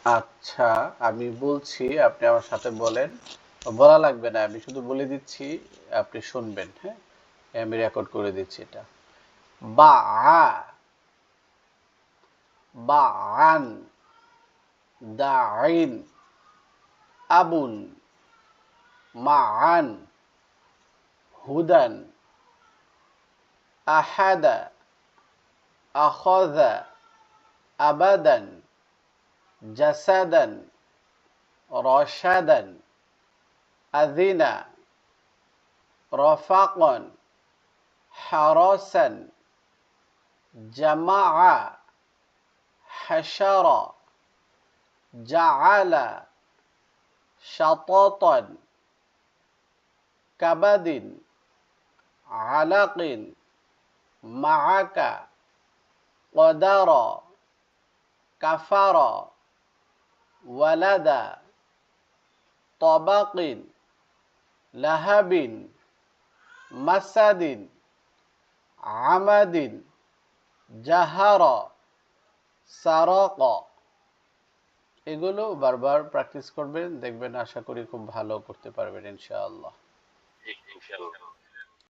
আচ্ছা, আমি বলছি, আপনি আমার সাথে বলেন। বলা লাগবে না, আমি শুধু বলে দিচ্ছি, আপনি শুনবেন, হ্যাঁ? আমি রেকর্ড করে দিচ্ছি এটা। বা বাআন, দাইন, আবুন, মাআন, হুদান, আহাদা, আখাযা, আবাদান, জাসাদান, রশাদান, আযিনা, রফাকন, হারাসান, জামাআ, হাশারা, জাআলা, শাতাতান, কাবাদিন, আলাকিন, মাআকা, কদারা, কাফারা, ওয়ালাদা, তবাকিন, লাহাবিন, মাসাদিন, আমাদিন, জাহারা, সারাকা। এগুলো বারবার প্র্যাকটিস করবেন, দেখবেন আশা করি খুব ভালো করতে পারবেন ইনশাআল্লাহ। জি, ইনশাআল্লাহ।